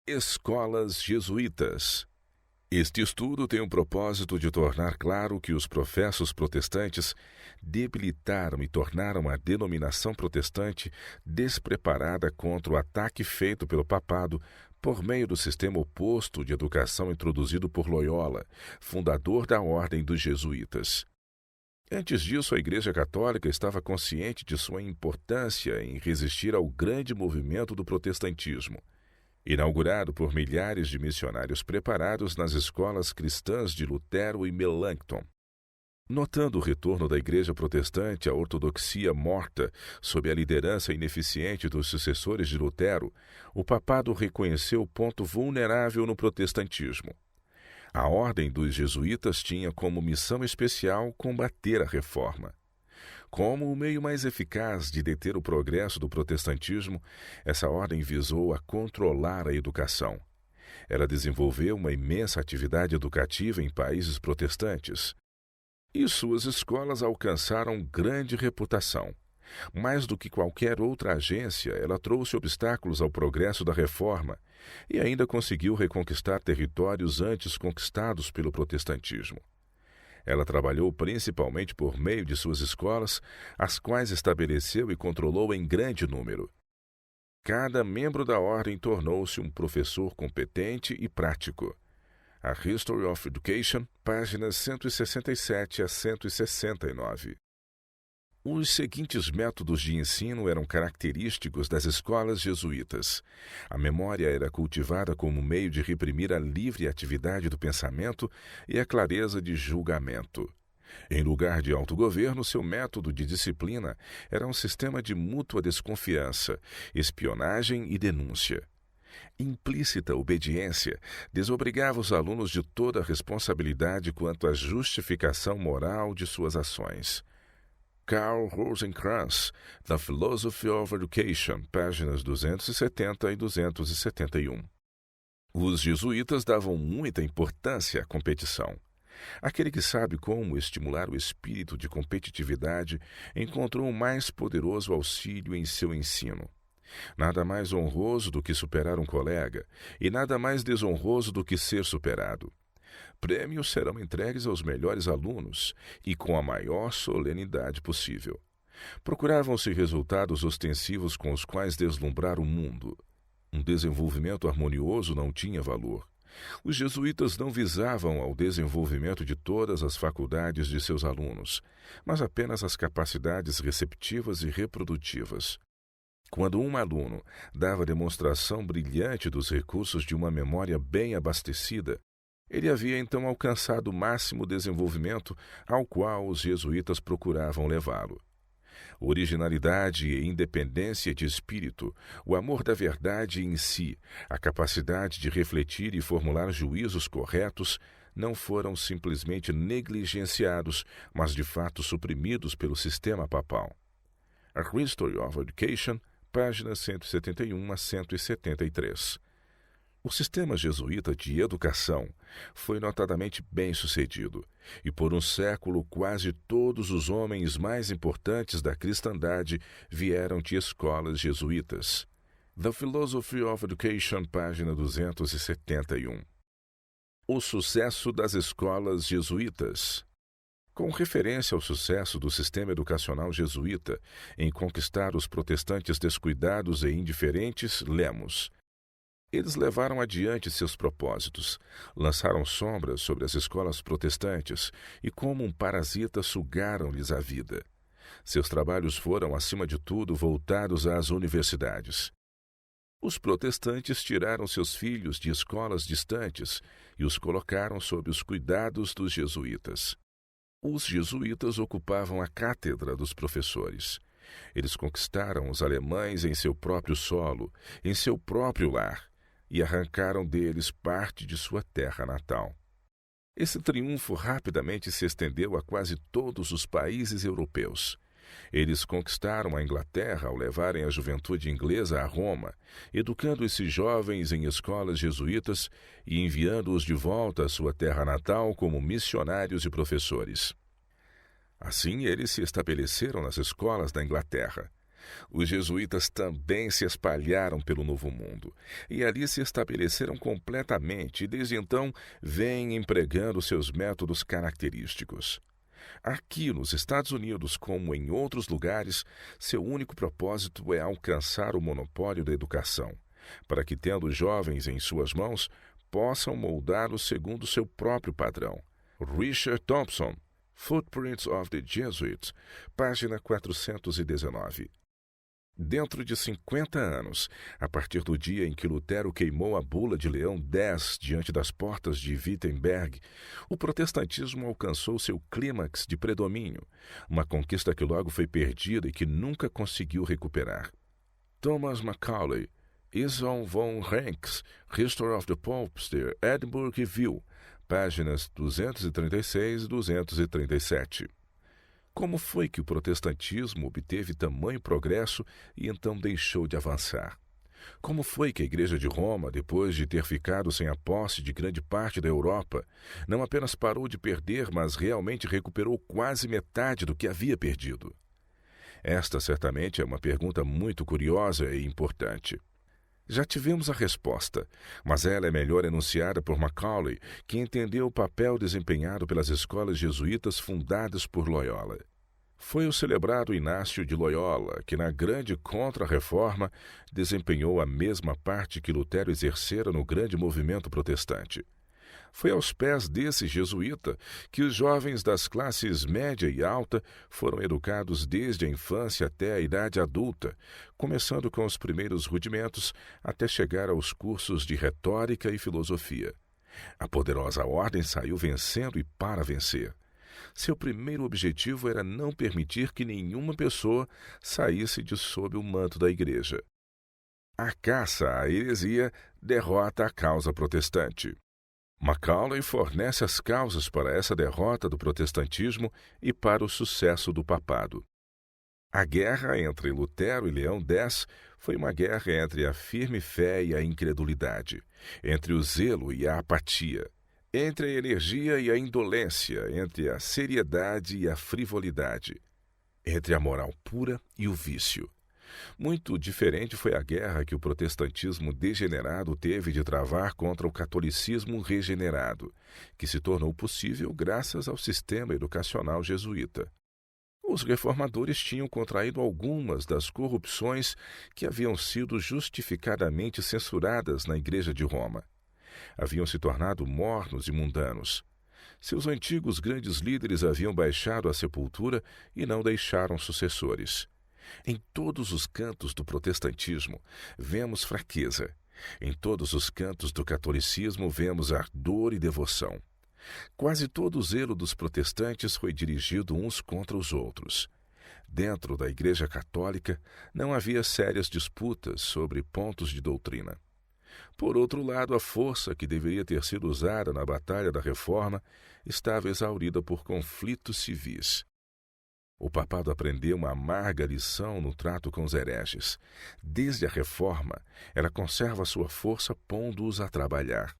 Escolas jesuítas. Este estudo tem o propósito de tornar claro que os professos protestantes debilitaram e tornaram a denominação protestante despreparada contra o ataque feito pelo papado por meio do sistema oposto de educação introduzido por Loyola, fundador da Ordem dos Jesuítas. Antes disso, a Igreja Católica estava consciente de sua importância em resistir ao grande movimento do protestantismo, inaugurado por milhares de missionários preparados nas escolas cristãs de Lutero e Melanchthon. Notando o retorno da Igreja Protestante à ortodoxia morta sob a liderança ineficiente dos sucessores de Lutero, o papado reconheceu o ponto vulnerável no protestantismo. A Ordem dos Jesuítas tinha como missão especial combater a reforma. Como o meio mais eficaz de deter o progresso do protestantismo, essa ordem visou a controlar a educação. Ela desenvolveu uma imensa atividade educativa em países protestantes, e suas escolas alcançaram grande reputação. Mais do que qualquer outra agência, ela trouxe obstáculos ao progresso da reforma e ainda conseguiu reconquistar territórios antes conquistados pelo protestantismo. Ela trabalhou principalmente por meio de suas escolas, as quais estabeleceu e controlou em grande número. Cada membro da ordem tornou-se um professor competente e prático. A History of Education, páginas 167 a 169. Os seguintes métodos de ensino eram característicos das escolas jesuítas. A memória era cultivada como meio de reprimir a livre atividade do pensamento e a clareza de julgamento. Em lugar de autogoverno, seu método de disciplina era um sistema de mútua desconfiança, espionagem e denúncia. Implícita obediência desobrigava os alunos de toda a responsabilidade quanto à justificação moral de suas ações. Karl Rosenkranz, The Philosophy of Education, páginas 270 e 271. Os jesuítas davam muita importância à competição. Aquele que sabe como estimular o espírito de competitividade encontrou o mais poderoso auxílio em seu ensino. Nada mais honroso do que superar um colega, e nada mais desonroso do que ser superado. Prêmios serão entregues aos melhores alunos e com a maior solenidade possível. Procuravam-se resultados ostensivos com os quais deslumbrar o mundo. Um desenvolvimento harmonioso não tinha valor. Os jesuítas não visavam ao desenvolvimento de todas as faculdades de seus alunos, mas apenas as capacidades receptivas e reprodutivas. Quando um aluno dava demonstração brilhante dos recursos de uma memória bem abastecida, ele havia então alcançado o máximo desenvolvimento ao qual os jesuítas procuravam levá-lo. Originalidade e independência de espírito, o amor da verdade em si, a capacidade de refletir e formular juízos corretos, não foram simplesmente negligenciados, mas de fato suprimidos pelo sistema papal. A History of Education, páginas 171 a 173. O sistema jesuíta de educação foi notadamente bem-sucedido, e por um século quase todos os homens mais importantes da cristandade vieram de escolas jesuítas. The Philosophy of Education, página 271. O sucesso das escolas jesuítas. Com referência ao sucesso do sistema educacional jesuíta em conquistar os protestantes descuidados e indiferentes, lemos: eles levaram adiante seus propósitos, lançaram sombras sobre as escolas protestantes e, como um parasita, sugaram-lhes a vida. Seus trabalhos foram, acima de tudo, voltados às universidades. Os protestantes tiraram seus filhos de escolas distantes e os colocaram sob os cuidados dos jesuítas. Os jesuítas ocupavam a cátedra dos professores. Eles conquistaram os alemães em seu próprio solo, em seu próprio lar, e arrancaram deles parte de sua terra natal. Esse triunfo rapidamente se estendeu a quase todos os países europeus. Eles conquistaram a Inglaterra ao levarem a juventude inglesa a Roma, educando esses jovens em escolas jesuítas e enviando-os de volta à sua terra natal como missionários e professores. Assim, eles se estabeleceram nas escolas da Inglaterra. Os jesuítas também se espalharam pelo Novo Mundo e ali se estabeleceram completamente e desde então vêm empregando seus métodos característicos. Aqui nos Estados Unidos, como em outros lugares, seu único propósito é alcançar o monopólio da educação, para que, tendo os jovens em suas mãos, possam moldá-los segundo seu próprio padrão. Richard Thompson, Footprints of the Jesuits, página 419. Dentro de 50 anos, a partir do dia em que Lutero queimou a bula de Leão X diante das portas de Wittenberg, o protestantismo alcançou seu clímax de predomínio, uma conquista que logo foi perdida e que nunca conseguiu recuperar. Thomas Macaulay, Ison von Ranks, History of the Popes, de Edinburgh Review, páginas 236 e 237. Como foi que o protestantismo obteve tamanho progresso e então deixou de avançar? Como foi que a Igreja de Roma, depois de ter ficado sem a posse de grande parte da Europa, não apenas parou de perder, mas realmente recuperou quase metade do que havia perdido? Esta certamente é uma pergunta muito curiosa e importante. Já tivemos a resposta, mas ela é melhor enunciada por Macaulay, que entendeu o papel desempenhado pelas escolas jesuítas fundadas por Loyola. Foi o celebrado Inácio de Loyola que, na grande Contra-Reforma, desempenhou a mesma parte que Lutero exercera no grande movimento protestante. Foi aos pés desse jesuíta que os jovens das classes média e alta foram educados desde a infância até a idade adulta, começando com os primeiros rudimentos até chegar aos cursos de retórica e filosofia. A poderosa ordem saiu vencendo e para vencer. Seu primeiro objetivo era não permitir que nenhuma pessoa saísse de sob o manto da Igreja. A caça à heresia derrota a causa protestante. Macaulay fornece as causas para essa derrota do protestantismo e para o sucesso do papado. A guerra entre Lutero e Leão X foi uma guerra entre a firme fé e a incredulidade, entre o zelo e a apatia, entre a energia e a indolência, entre a seriedade e a frivolidade, entre a moral pura e o vício. Muito diferente foi a guerra que o protestantismo degenerado teve de travar contra o catolicismo regenerado, que se tornou possível graças ao sistema educacional jesuíta. Os reformadores tinham contraído algumas das corrupções que haviam sido justificadamente censuradas na Igreja de Roma. Haviam se tornado mornos e mundanos. Seus antigos grandes líderes haviam baixado à sepultura e não deixaram sucessores. Em todos os cantos do protestantismo vemos fraqueza. Em todos os cantos do catolicismo vemos ardor e devoção. Quase todo o zelo dos protestantes foi dirigido uns contra os outros. Dentro da Igreja Católica não havia sérias disputas sobre pontos de doutrina. Por outro lado, a força que deveria ter sido usada na Batalha da Reforma estava exaurida por conflitos civis. O papado aprendeu uma amarga lição no trato com os hereges. Desde a Reforma, ela conserva sua força pondo-os a trabalhar.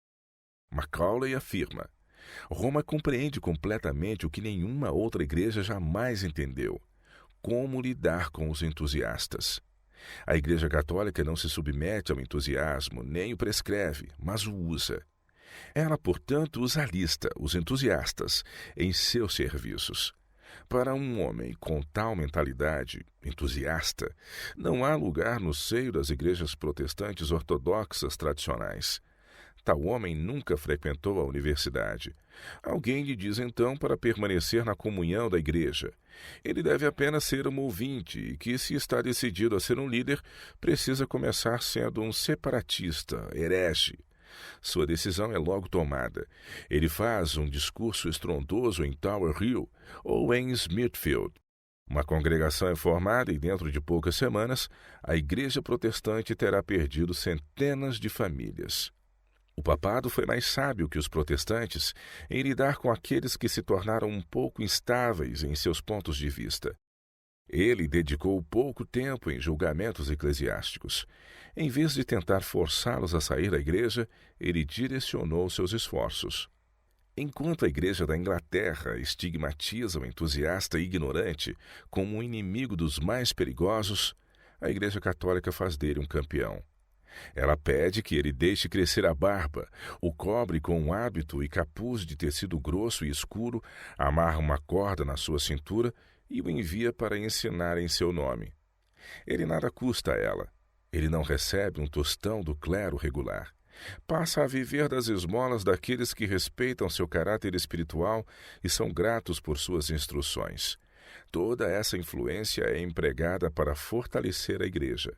Macaulay afirma: Roma compreende completamente o que nenhuma outra igreja jamais entendeu: como lidar com os entusiastas. A Igreja Católica não se submete ao entusiasmo, nem o prescreve, mas o usa. Ela, portanto, os alista, os entusiastas, em seus serviços. Para um homem com tal mentalidade, entusiasta, não há lugar no seio das igrejas protestantes ortodoxas tradicionais. Tal homem nunca frequentou a universidade. Alguém lhe diz então para permanecer na comunhão da igreja. Ele deve apenas ser um ouvinte e que, se está decidido a ser um líder, precisa começar sendo um separatista, herege. Sua decisão é logo tomada. Ele faz um discurso estrondoso em Tower Hill ou em Smithfield. Uma congregação é formada e, dentro de poucas semanas, a igreja protestante terá perdido centenas de famílias. O papado foi mais sábio que os protestantes em lidar com aqueles que se tornaram um pouco instáveis em seus pontos de vista. Ele dedicou pouco tempo em julgamentos eclesiásticos. Em vez de tentar forçá-los a sair da igreja, ele direcionou seus esforços. Enquanto a Igreja da Inglaterra estigmatiza o entusiasta ignorante como um inimigo dos mais perigosos, a Igreja Católica faz dele um campeão. Ela pede que ele deixe crescer a barba, o cobre com um hábito e capuz de tecido grosso e escuro, amarra uma corda na sua cintura e o envia para ensinar em seu nome. Ele nada custa a ela. Ele não recebe um tostão do clero regular. Passa a viver das esmolas daqueles que respeitam seu caráter espiritual e são gratos por suas instruções. Toda essa influência é empregada para fortalecer a Igreja.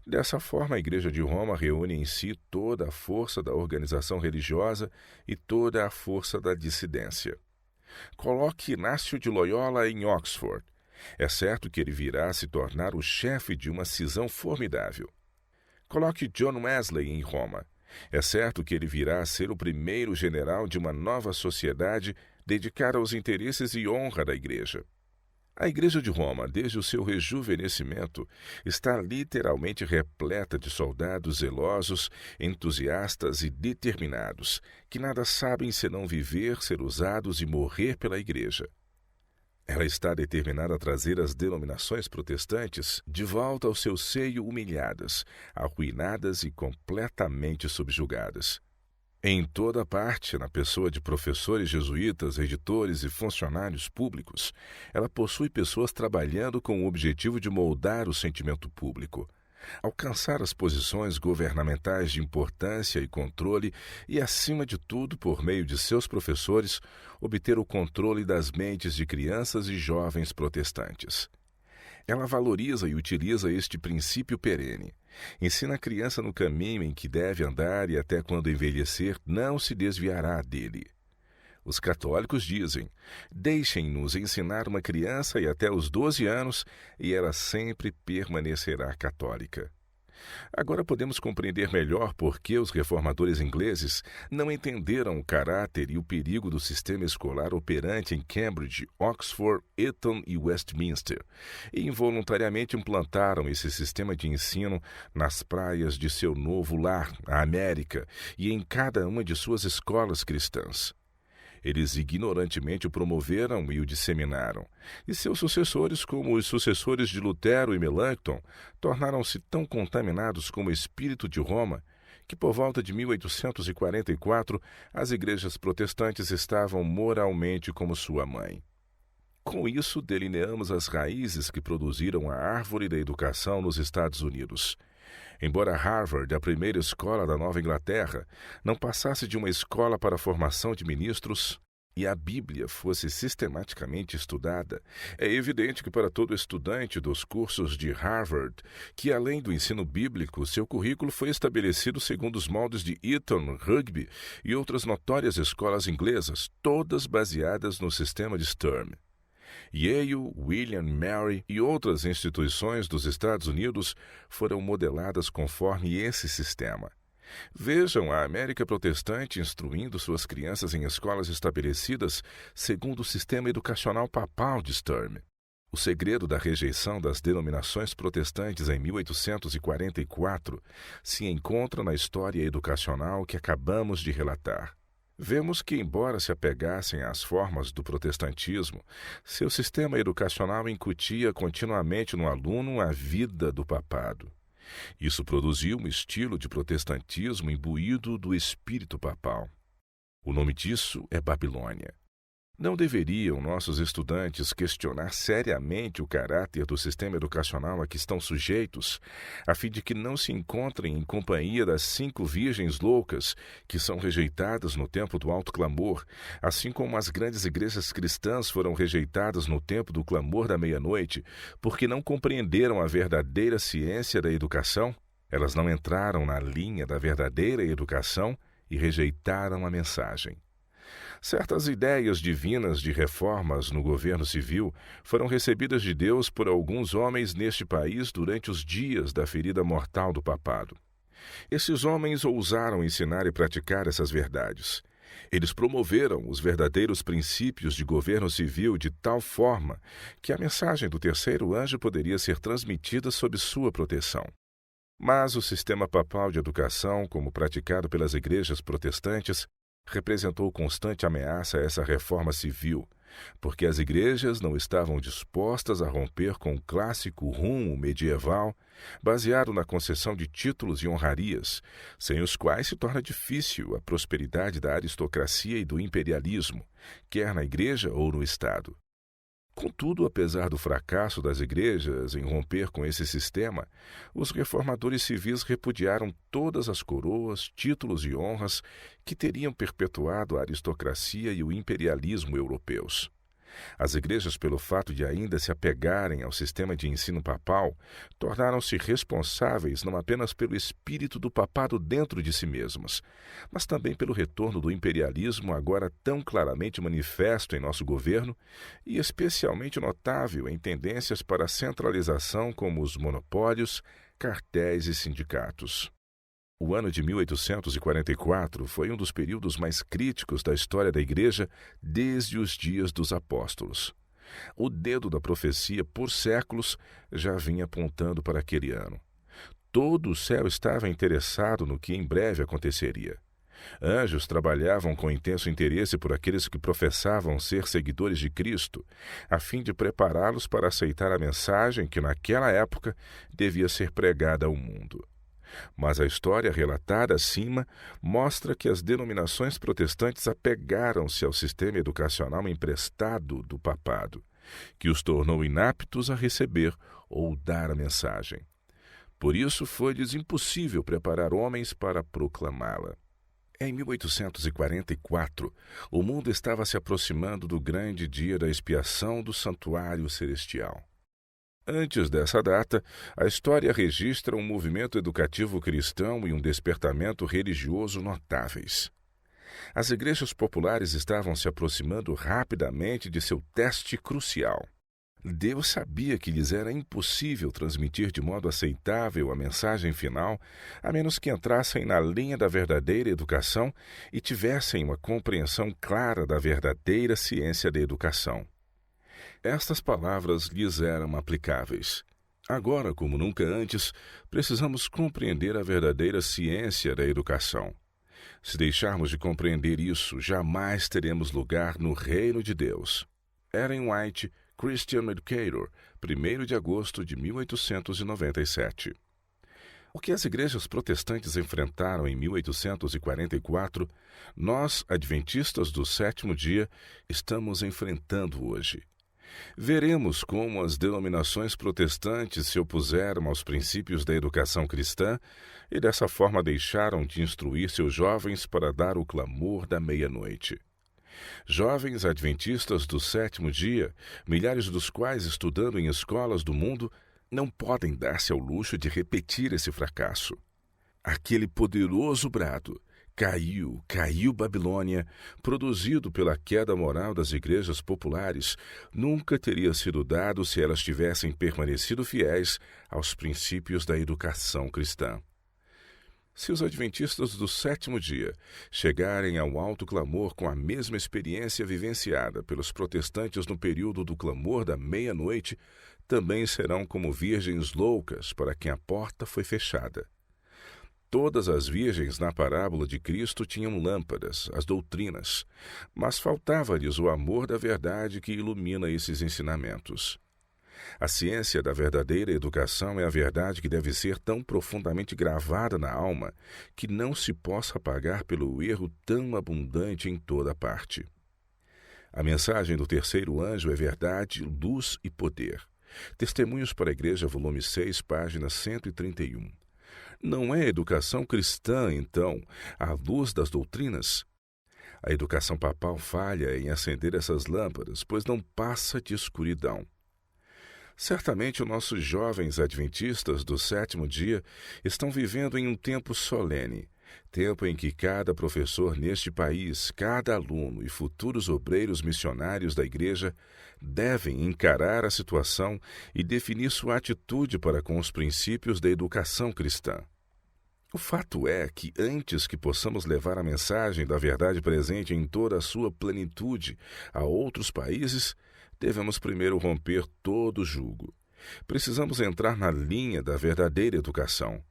Dessa forma, a Igreja de Roma reúne em si toda a força da organização religiosa e toda a força da dissidência. Coloque Inácio de Loyola em Oxford. É certo que ele virá se tornar o chefe de uma cisão formidável. Coloque John Wesley em Roma. É certo que ele virá a ser o primeiro general de uma nova sociedade dedicada aos interesses e honra da Igreja. A Igreja de Roma, desde o seu rejuvenescimento, está literalmente repleta de soldados zelosos, entusiastas e determinados, que nada sabem senão viver, ser usados e morrer pela Igreja. Ela está determinada a trazer as denominações protestantes de volta ao seu seio humilhadas, arruinadas e completamente subjugadas. Em toda parte, na pessoa de professores jesuítas, editores e funcionários públicos, ela possui pessoas trabalhando com o objetivo de moldar o sentimento público, alcançar as posições governamentais de importância e controle e, acima de tudo, por meio de seus professores, obter o controle das mentes de crianças e jovens protestantes. Ela valoriza e utiliza este princípio perene. Ensina a criança no caminho em que deve andar e até quando envelhecer não se desviará dele. Os católicos dizem: deixem-nos ensinar uma criança e até os 12 anos e ela sempre permanecerá católica. Agora podemos compreender melhor por que os reformadores ingleses não entenderam o caráter e o perigo do sistema escolar operante em Cambridge, Oxford, Eton e Westminster, e involuntariamente implantaram esse sistema de ensino nas praias de seu novo lar, a América, e em cada uma de suas escolas cristãs. Eles ignorantemente o promoveram e o disseminaram, e seus sucessores, como os sucessores de Lutero e Melanchthon, tornaram-se tão contaminados com o espírito de Roma que, por volta de 1844, as igrejas protestantes estavam moralmente como sua mãe. Com isso, delineamos as raízes que produziram a árvore da educação nos Estados Unidos. Embora Harvard, a primeira escola da Nova Inglaterra, não passasse de uma escola para a formação de ministros e a Bíblia fosse sistematicamente estudada, é evidente que para todo estudante dos cursos de Harvard, que além do ensino bíblico, seu currículo foi estabelecido segundo os moldes de Eton, Rugby e outras notórias escolas inglesas, todas baseadas no sistema de Sturm. Yale, William Mary e outras instituições dos Estados Unidos foram modeladas conforme esse sistema. Vejam a América protestante instruindo suas crianças em escolas estabelecidas segundo o sistema educacional papal de Sturm. O segredo da rejeição das denominações protestantes em 1844 se encontra na história educacional que acabamos de relatar. Vemos que, embora se apegassem às formas do protestantismo, seu sistema educacional incutia continuamente no aluno a vida do papado. Isso produziu um estilo de protestantismo imbuído do espírito papal. O nome disso é Babilônia. Não deveriam nossos estudantes questionar seriamente o caráter do sistema educacional a que estão sujeitos, a fim de que não se encontrem em companhia das 5 virgens loucas que são rejeitadas no tempo do alto clamor, assim como as grandes igrejas cristãs foram rejeitadas no tempo do clamor da meia-noite, porque não compreenderam a verdadeira ciência da educação? Elas não entraram na linha da verdadeira educação e rejeitaram a mensagem. Certas ideias divinas de reformas no governo civil foram recebidas de Deus por alguns homens neste país durante os dias da ferida mortal do papado. Esses homens ousaram ensinar e praticar essas verdades. Eles promoveram os verdadeiros princípios de governo civil de tal forma que a mensagem do terceiro anjo poderia ser transmitida sob sua proteção. Mas o sistema papal de educação, como praticado pelas igrejas protestantes, representou constante ameaça a essa reforma civil, porque as igrejas não estavam dispostas a romper com o clássico rumo medieval, baseado na concessão de títulos e honrarias, sem os quais se torna difícil a prosperidade da aristocracia e do imperialismo, quer na igreja ou no Estado. Contudo, apesar do fracasso das igrejas em romper com esse sistema, os reformadores civis repudiaram todas as coroas, títulos e honras que teriam perpetuado a aristocracia e o imperialismo europeus. As igrejas, pelo fato de ainda se apegarem ao sistema de ensino papal, tornaram-se responsáveis não apenas pelo espírito do papado dentro de si mesmas, mas também pelo retorno do imperialismo agora tão claramente manifesto em nosso governo e especialmente notável em tendências para a centralização como os monopólios, cartéis e sindicatos. O ano de 1844 foi um dos períodos mais críticos da história da Igreja desde os dias dos apóstolos. O dedo da profecia, por séculos, já vinha apontando para aquele ano. Todo o céu estava interessado no que em breve aconteceria. Anjos trabalhavam com intenso interesse por aqueles que professavam ser seguidores de Cristo, a fim de prepará-los para aceitar a mensagem que naquela época devia ser pregada ao mundo. Mas a história relatada acima mostra que as denominações protestantes apegaram-se ao sistema educacional emprestado do papado, que os tornou inaptos a receber ou dar a mensagem. Por isso foi-lhes impossível preparar homens para proclamá-la. Em 1844, o mundo estava se aproximando do grande dia da expiação do santuário celestial. Antes dessa data, a história registra um movimento educativo cristão e um despertamento religioso notáveis. As igrejas populares estavam se aproximando rapidamente de seu teste crucial. Deus sabia que lhes era impossível transmitir de modo aceitável a mensagem final, a menos que entrassem na linha da verdadeira educação e tivessem uma compreensão clara da verdadeira ciência da educação. Estas palavras lhes eram aplicáveis. Agora, como nunca antes, precisamos compreender a verdadeira ciência da educação. Se deixarmos de compreender isso, jamais teremos lugar no reino de Deus. Ellen White, Christian Educator, 1º de agosto de 1897. O que as igrejas protestantes enfrentaram em 1844, nós, adventistas do sétimo dia, estamos enfrentando hoje. Veremos como as denominações protestantes se opuseram aos princípios da educação cristã e dessa forma deixaram de instruir seus jovens para dar o clamor da meia-noite. Jovens adventistas do sétimo dia, milhares dos quais estudando em escolas do mundo, não podem dar-se ao luxo de repetir esse fracasso. Aquele poderoso brado, Caiu, caiu Babilônia, produzido pela queda moral das igrejas populares, nunca teria sido dado se elas tivessem permanecido fiéis aos princípios da educação cristã. Se os adventistas do sétimo dia chegarem ao alto clamor com a mesma experiência vivenciada pelos protestantes no período do clamor da meia-noite, também serão como virgens loucas para quem a porta foi fechada. Todas as virgens na parábola de Cristo tinham lâmpadas, as doutrinas, mas faltava-lhes o amor da verdade que ilumina esses ensinamentos. A ciência da verdadeira educação é a verdade que deve ser tão profundamente gravada na alma que não se possa apagar pelo erro tão abundante em toda parte. A mensagem do terceiro anjo é verdade, luz e poder. Testemunhos para a Igreja, volume 6, página 131. Não é educação cristã, então, à luz das doutrinas? A educação papal falha em acender essas lâmpadas, pois não passa de escuridão. Certamente os nossos jovens adventistas do sétimo dia estão vivendo em um tempo solene, tempo em que cada professor neste país, cada aluno e futuros obreiros missionários da Igreja devem encarar a situação e definir sua atitude para com os princípios da educação cristã. O fato é que, antes que possamos levar a mensagem da verdade presente em toda a sua plenitude a outros países, devemos primeiro romper todo o jugo. Precisamos entrar na linha da verdadeira educação.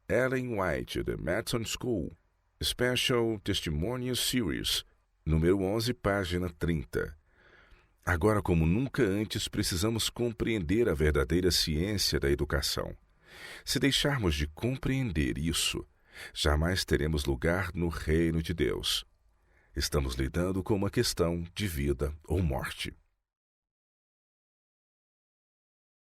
Ellen White, The Madison School, Special Testimonial Series, número 11, página 30. Agora, como nunca antes, precisamos compreender a verdadeira ciência da educação. Se deixarmos de compreender isso, jamais teremos lugar no reino de Deus. Estamos lidando com uma questão de vida ou morte.